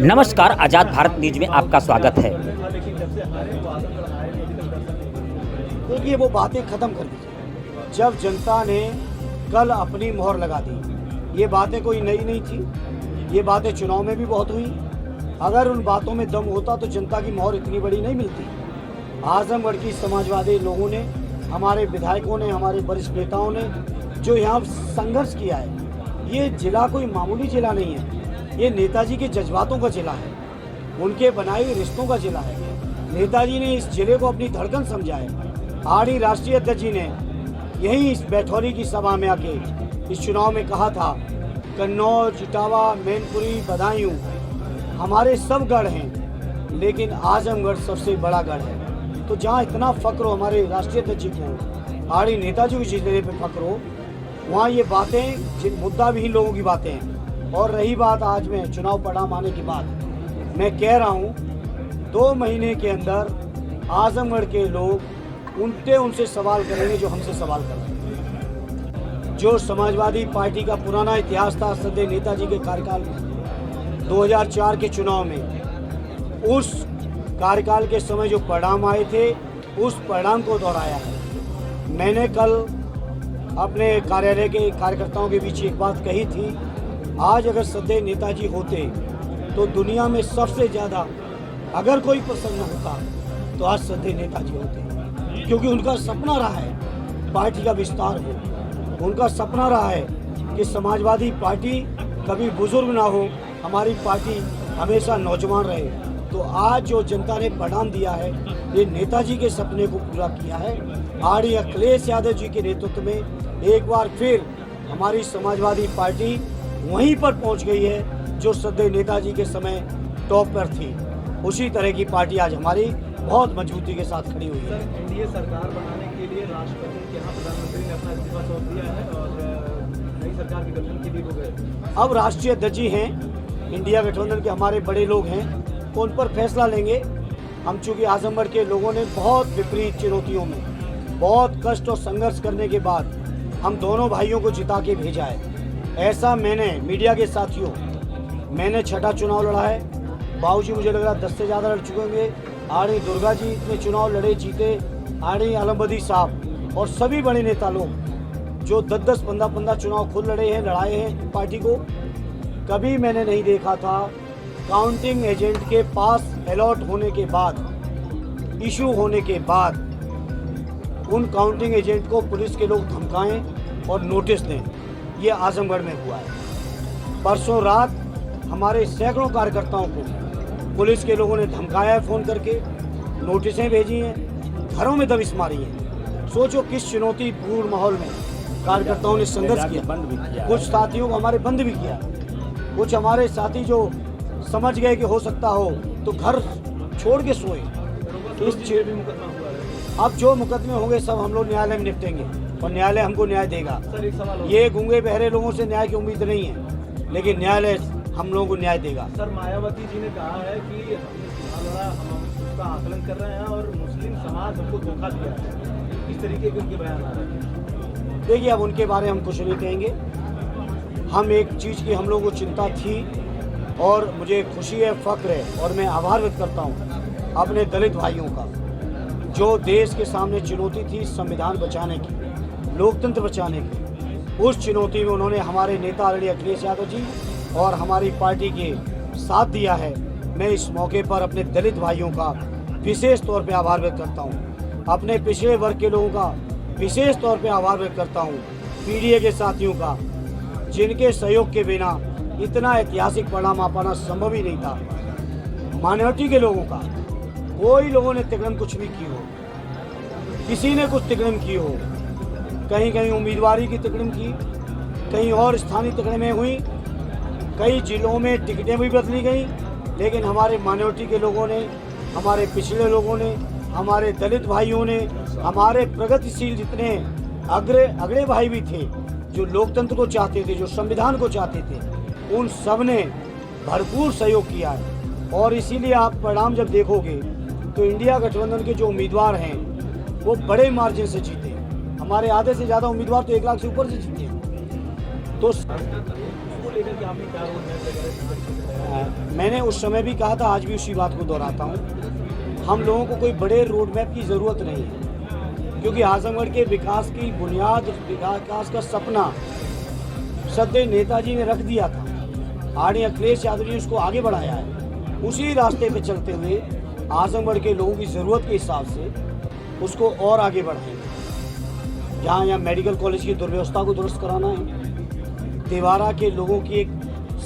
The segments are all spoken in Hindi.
नमस्कार, आज़ाद भारत न्यूज में आपका स्वागत है। देखिए, वो बातें ख़त्म कर दीजिए। जब जनता ने कल अपनी मोहर लगा दी, ये बातें कोई नई नहीं थी। ये बातें चुनाव में भी बहुत हुई। अगर उन बातों में दम होता तो जनता की मोहर इतनी बड़ी नहीं मिलती। आजमगढ़ की समाजवादी लोगों ने, हमारे विधायकों ने, हमारे वरिष्ठ नेताओं ने जो यहाँ संघर्ष किया है, ये जिला कोई मामूली जिला नहीं है। ये नेताजी के जज्बातों का जिला है, उनके बनाए हुए रिश्तों का जिला है। नेताजी ने इस जिले को अपनी धड़कन समझा है। आरडी राष्ट्रीय अध्यक्ष जी ने यहीं इस बैठौली की सभा में आके इस चुनाव में कहा था, कन्नौज, इटावा, मैनपुरी, बदायूं हमारे सब गढ़ हैं, लेकिन आजमगढ़ सबसे बड़ा गढ़ है। तो जहाँ इतना फक्र हो हमारे राष्ट्रीय अध्यक्ष जी को, आरडी नेताजी को जिस जिले पे फक्र हो, वहाँ ये बातें मुद्दा भी लोगों की बातें हैं। और रही बात आज में चुनाव परिणाम आने की बात, मैं कह रहा हूँ 2 महीने के अंदर आजमगढ़ के लोग उनसे सवाल करेंगे जो हमसे सवाल कर रहे हैं। जो समाजवादी पार्टी का पुराना इतिहास था सदैव नेताजी के कार्यकाल में, 2004 के चुनाव में, उस कार्यकाल के समय जो परिणाम आए थे, उस परिणाम को दोहराया है। मैंने कल अपने कार्यालय के कार्यकर्ताओं के बीच एक बात कही थी, आज अगर सदैव नेताजी होते तो दुनिया में सबसे ज़्यादा अगर कोई प्रसन्न होता तो आज सदैव नेताजी होते, क्योंकि उनका सपना रहा है पार्टी का विस्तार हो। उनका सपना रहा है कि समाजवादी पार्टी कभी बुजुर्ग ना हो, हमारी पार्टी हमेशा नौजवान रहे। तो आज जो जनता ने परिणाम दिया है, ये नेताजी के सपने को पूरा किया है। आरडी अखिलेश यादव जी के नेतृत्व में एक बार फिर हमारी समाजवादी पार्टी वहीं पर पहुंच गई है जो सदैव नेताजी के समय टॉप पर थी। उसी तरह की पार्टी आज हमारी बहुत मजबूती के साथ खड़ी हुई है। एनडीए सरकार बनाने के लिए राष्ट्रपति के यहाँ प्रधानमंत्री ने अपना इस्तीफा सौंप दिया है और नई सरकार के गठन के लिए हो गए। अब राष्ट्रीय अध्यक्ष जी हैं, इंडिया गठबंधन के हमारे बड़े लोग हैं, उन पर फैसला लेंगे। हम चूँकि आजमगढ़ के लोगों ने बहुत विपरीत चुनौतियों में बहुत कष्ट और संघर्ष करने के बाद हम दोनों भाइयों को जिता के भेजा है। ऐसा मैंने मीडिया के साथियों, मैंने 6ठा चुनाव लड़ा है। बाबूजी मुझे लग रहा 10 से ज़्यादा लड़ चुके होंगे। आरडी दुर्गा जी इतने चुनाव लड़े, जीते। आरडी आलमबदी साहब और सभी बड़े नेता लोग जो 10-10, 15-15 चुनाव खुद लड़े हैं, लड़ाए हैं पार्टी को। कभी मैंने नहीं देखा था काउंटिंग एजेंट के पास अलॉट होने के बाद, इशू होने के बाद उन काउंटिंग एजेंट को पुलिस के लोग धमकाएं और नोटिस दें। ये आजमगढ़ में हुआ है। परसों रात हमारे सैकड़ों कार्यकर्ताओं को पुलिस के लोगों ने धमकाया है, फ़ोन करके नोटिसें भेजी हैं, घरों में दबिश मारी है। सोचो किस चुनौतीपूर्ण माहौल में कार्यकर्ताओं ने संघर्ष किया। कुछ साथियों को हमारे बंद भी किया। कुछ हमारे साथी जो समझ गए कि हो सकता हो तो घर छोड़ के सोए। अब जो मुकदमे होंगे सब हम लोग न्यायालय में निपटेंगे और न्यायालय हमको न्याय देगा। ये गूंगे बहरे लोगों से न्याय की उम्मीद नहीं है, लेकिन न्यायालय हम लोगों को न्याय देगा। सर, मायावती जी ने कहा है कि हम उसका आकलन कर रहे हैं और मुस्लिम समाज हमको धोखा दिया है। इस तरीके के उनके बयान आ रहे हैं। देखिए, अब उनके बारे में हम कुछ नहीं कहेंगे। हम एक चीज़ की हम लोगों को चिंता थी और मुझे खुशी है, फ़ख्र है और मैं आभार व्यक्त करता हूँ अपने दलित भाइयों का, जो देश के सामने चुनौती थी संविधान बचाने की, लोकतंत्र बचाने की। उस चुनौती में उन्होंने हमारे नेता आरडी अखिलेश यादव जी और हमारी पार्टी के साथ दिया है। मैं इस मौके पर अपने दलित भाइयों का विशेष तौर पे आभार व्यक्त करता हूँ। अपने पिछड़े वर्ग के लोगों का विशेष तौर पे आभार व्यक्त करता हूँ। पीडीए के साथियों का, जिनके सहयोग के बिना इतना ऐतिहासिक परिणाम आ पाना संभव ही नहीं था। माइनॉरिटी के लोगों का, कोई लोगों ने तिकड़म कुछ भी की हो, किसी ने कुछ तिकड़म की हो, कहीं कहीं उम्मीदवारी की तिकड़म की, कहीं और स्थानीय तिकड़में हुई, कई जिलों में टिकटें भी बदली गई, लेकिन हमारे माइनॉरिटी के लोगों ने, हमारे पिछड़े लोगों ने, हमारे दलित भाइयों ने, हमारे प्रगतिशील जितने अगड़े भाई भी थे जो लोकतंत्र को चाहते थे, जो संविधान को चाहते थे, उन सब ने भरपूर सहयोग किया है। और इसीलिए आप परिणाम जब देखोगे तो इंडिया गठबंधन के जो उम्मीदवार हैं वो बड़े मार्जिन से जीते। हमारे आधे से ज़्यादा उम्मीदवार तो 1 लाख से ऊपर से जीते हैं। तो को लेकर के आपने क्या रोड मैप वगैरह किस तरीके से तैयार किया? मैंने उस समय भी कहा था, आज भी उसी बात को दोहराता हूँ। हम लोगों को कोई बड़े रोड मैप की ज़रूरत नहीं है, क्योंकि आजमगढ़ के विकास की बुनियाद, विकास का सपना सदैव नेताजी ने रख दिया था। आदरणीय अखिलेश यादव जी उसको आगे बढ़ाया है। उसी रास्ते पे चलते हुए आजमगढ़ के लोगों की ज़रूरत के हिसाब से उसको और आगे बढ़ाएंगे। जहाँ यहाँ मेडिकल कॉलेज की दुर्व्यवस्था को दुरुस्त कराना है। तिवारा के लोगों की एक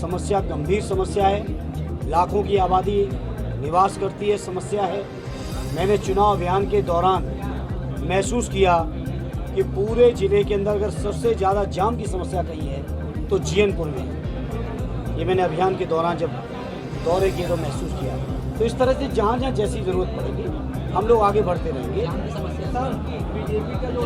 समस्या, गंभीर समस्या है। लाखों की आबादी निवास करती है, समस्या है। मैंने चुनाव अभियान के दौरान महसूस किया कि पूरे ज़िले के अंदर अगर सबसे ज़्यादा जाम की समस्या कहीं है तो जीएनपुर में है। ये मैंने अभियान के दौरान जब दौरे किए तो महसूस किया। तो इस तरह से जहाँ जहाँ जैसी ज़रूरत पड़ेगी हम लोग आगे बढ़ते रहेंगे। सर, बीजेपी का जो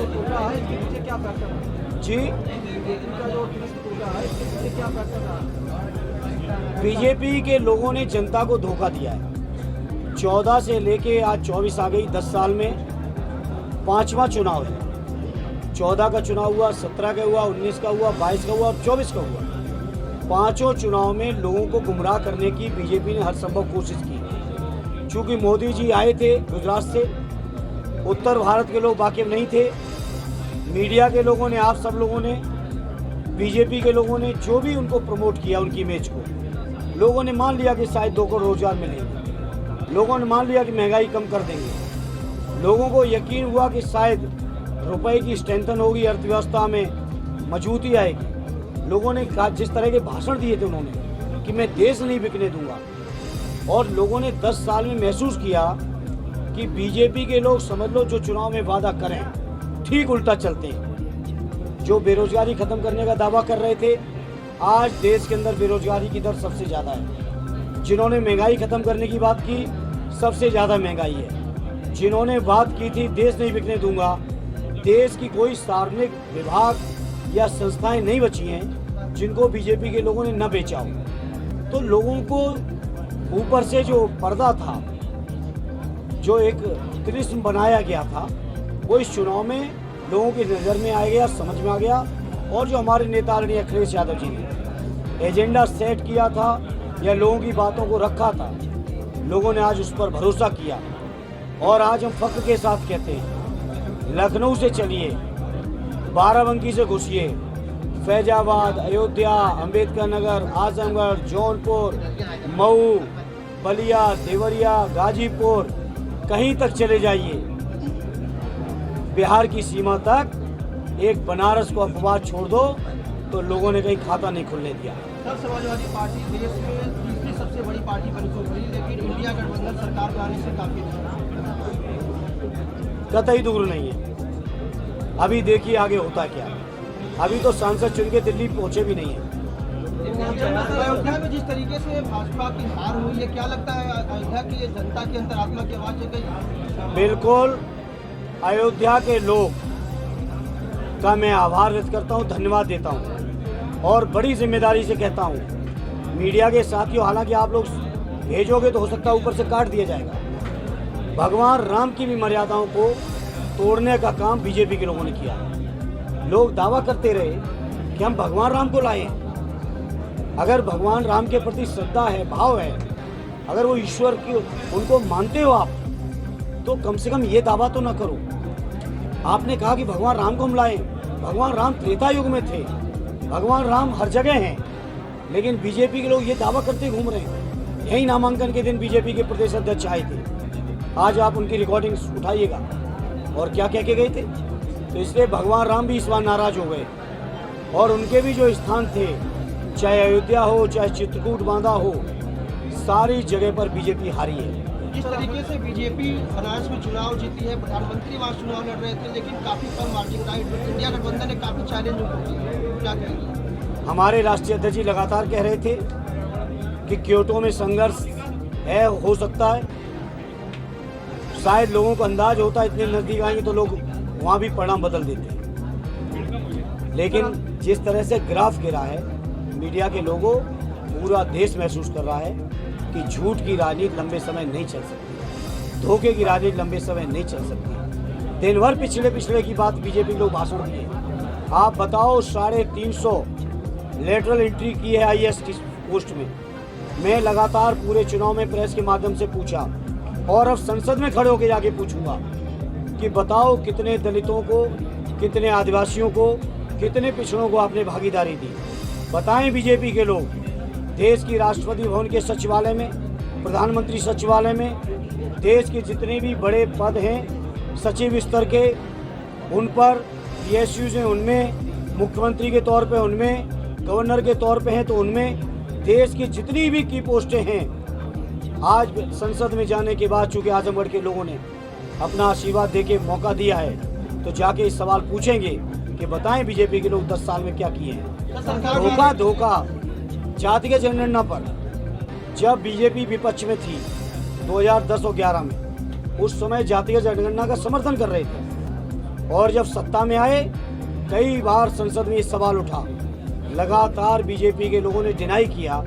टूटा है इसके पीछे क्या फैक्टर है? जी, बीजेपी का जो टूटा है इसके पीछे क्या फैक्टर है? बीजेपी के लोगों ने जनता को धोखा दिया है। 14 से लेके आज 24 आ गई, 10 साल में 5वां चुनाव है। 14 का चुनाव हुआ, 17 का हुआ, 19 का हुआ, 22 का हुआ, 24 का हुआ। पांचों चुनाव में लोगों को गुमराह करने की बीजेपी ने हर संभव कोशिश की। चूँकि मोदी जी आए थे गुजरात से, उत्तर भारत के लोग वाकिफ नहीं थे। मीडिया के लोगों ने, आप सब लोगों ने, बीजेपी के लोगों ने जो भी उनको प्रमोट किया, उनकी इमेज को, लोगों ने मान लिया कि शायद 2 करोड़ रोजगार मिलेंगे। लोगों ने मान लिया कि महंगाई कम कर देंगे। लोगों को यकीन हुआ कि शायद रुपए की स्ट्रेंथन होगी, अर्थव्यवस्था में मजबूती आएगी। लोगों ने जिस तरह के भाषण दिए थे उन्होंने कि मैं देश नहीं बिकने दूंगा, और लोगों ने 10 साल में महसूस किया कि बीजेपी के लोग, समझ लो, जो चुनाव में वादा करें ठीक उल्टा चलते हैं। जो बेरोजगारी खत्म करने का दावा कर रहे थे, आज देश के अंदर बेरोजगारी की दर सबसे ज़्यादा है। जिन्होंने महंगाई खत्म करने की बात की, सबसे ज़्यादा महंगाई है। जिन्होंने बात की थी देश नहीं बिकने दूंगा, देश की कोई सार्वजनिक विभाग या संस्थाएं नहीं बची हैं जिनको बीजेपी के लोगों ने न बेचा हो। तो लोगों को ऊपर से जो पर्दा था, जो एक कृष्ण बनाया गया था, वो इस चुनाव में लोगों की नज़र में आ गया, समझ में आ गया। और जो हमारे नेता आदरणीय अखिलेश यादव जी ने एजेंडा सेट किया था या लोगों की बातों को रखा था, लोगों ने आज उस पर भरोसा किया। और आज हम फख्र के साथ कहते हैं, लखनऊ से चलिए, बाराबंकी से घुसिए, फैजाबाद, अयोध्या, अंबेडकर नगर, आजमगढ़, जौनपुर, मऊ, बलिया, देवरिया, गाजीपुर, कहीं तक चले जाइए, बिहार की सीमा तक, एक बनारस को अपवाद छोड़ दो तो लोगों ने कहीं खाता नहीं खुलने दिया। सर, समाजवादी पार्टी देश में तीसरी सबसे बड़ी पार्टी बन चुकी है, लेकिन इंडिया गठबंधन सरकार में आने से काफी कतई दूर नहीं है। अभी देखिए आगे होता क्या। अभी तो सांसद चुन के दिल्ली पहुंचे भी नहीं है। अयोध्या में जिस तरीके से भाजपा की हार हुई है, क्या लगता है अयोध्या की जनता की अंतरात्मा की आवाज जग गई? बिल्कुल, अयोध्या के लोग का मैं आभार व्यक्त करता हूं, धन्यवाद देता हूं, और बड़ी जिम्मेदारी से कहता हूं मीडिया के साथियों, हालांकि आप लोग भेजोगे तो हो सकता है ऊपर से काट दिया जाएगा। भगवान राम की भी मर्यादाओं को तोड़ने का काम बीजेपी के लोगों ने किया। लोग दावा करते रहे कि हम भगवान राम को लाए। अगर भगवान राम के प्रति श्रद्धा है, भाव है, अगर वो ईश्वर की उनको मानते हो आप, तो कम से कम ये दावा तो ना करो। आपने कहा कि भगवान राम को हम लाए। भगवान राम त्रेता युग में थे, भगवान राम हर जगह हैं, लेकिन बीजेपी के लोग ये दावा करते घूम रहे हैं। यही नामांकन के दिन बीजेपी के प्रदेश अध्यक्ष आए थे, आज आप उनकी रिकॉर्डिंग्स उठाइएगा और क्या कह के गए थे। तो इसलिए भगवान राम भी इस बार नाराज हो गए, और उनके भी जो स्थान थे, चाहे अयोध्या हो, चाहे चित्रकूट बांधा हो, सारी जगह पर बीजेपी हारी है। जिस तरीके से बीजेपी बनारस में चुनाव जीती है, प्रधानमंत्री वहाँ चुनाव लड़ रहे थे, लेकिन काफी कम मार्जिन रहा। इंडिया गठबंधन ने काफी चैलेंज किया, क्या कहेंगे? हमारे राष्ट्रीय अध्यक्ष जी लगातार कह रहे थे कि क्योटो में संघर्ष है, हो सकता है, शायद लोगों को अंदाज होता है इतने नजदीक आएंगे तो लोग वहाँ भी परिणाम बदल देते हैं। लेकिन जिस तरह से ग्राफ गिरा है, मीडिया के लोगों, पूरा देश महसूस कर रहा है कि झूठ की राजनीति लंबे समय नहीं चल सकती, धोखे की राजनीति लंबे समय नहीं चल सकती। दिन भर पिछले की बात बीजेपी के लोग भाषण दिए। आप बताओ, 350 लेटरल एंट्री की है IAS की पोस्ट में। मैं लगातार पूरे चुनाव में प्रेस के माध्यम से पूछा और अब संसद में खड़े होकर जाके पूछूंगा कि बताओ कितने दलितों को, कितने आदिवासियों को, कितने पिछड़ों को आपने भागीदारी दी। बताएं बीजेपी के लोग। देश की राष्ट्रपति भवन के सचिवालय में, प्रधानमंत्री सचिवालय में, देश के जितने भी बड़े पद हैं सचिव स्तर के, उन पर PSUs हैं, उनमें मुख्यमंत्री के तौर पे, उनमें गवर्नर के तौर पे हैं, तो उनमें देश की जितनी भी की पोस्टें हैं, आज संसद में जाने के बाद चूंकि आजमगढ़ के लोगों ने अपना आशीर्वाद देके मौका दिया है, तो जाके इस सवाल पूछेंगे कि बताएं बीजेपी के लोग 10 साल में क्या किए हैं। धोखा जातिगत जनगणना पर जब बीजेपी विपक्ष में थी 2010 और 11 में, उस समय जातिगत जनगणना का समर्थन कर रहे थे और जब सत्ता में आए कई बार संसद में ये सवाल उठा। लगातार बीजेपी के लोगों ने डिनाई किया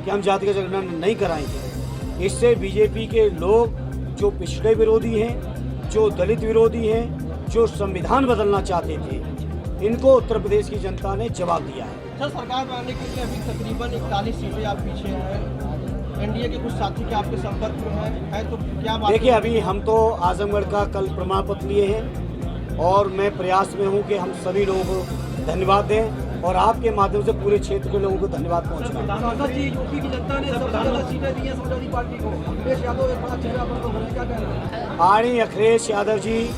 कि हम जातिगत जनगणना नहीं कराएंगे। इससे बीजेपी के लोग जो पिछड़े विरोधी हैं, जो दलित विरोधी हैं, जो संविधान बदलना चाहते थे, इनको उत्तर प्रदेश की जनता ने जवाब दिया है। सर, सरकार बनाने के लिए अभी तकरीबन 41 सीटें आप पीछे हैं। एनडीए के कुछ साथी के आपके संपर्क में है तो क्या बात? देखिए, अभी हम तो आजमगढ़ का कल प्रमाण पत्र लिए हैं और मैं प्रयास में हूं कि हम सभी लोगों को धन्यवाद दें और आपके माध्यम से पूरे क्षेत्र के लोगों को धन्यवाद पहुंचाएं। यूपी की जनता ने सबसे ज्यादा सीटें दी हैं समाजवादी पार्टी को। अखिलेश यादव एक बड़ा चेहरा पर तो क्या कहना है? आणी अखिलेश यादव जी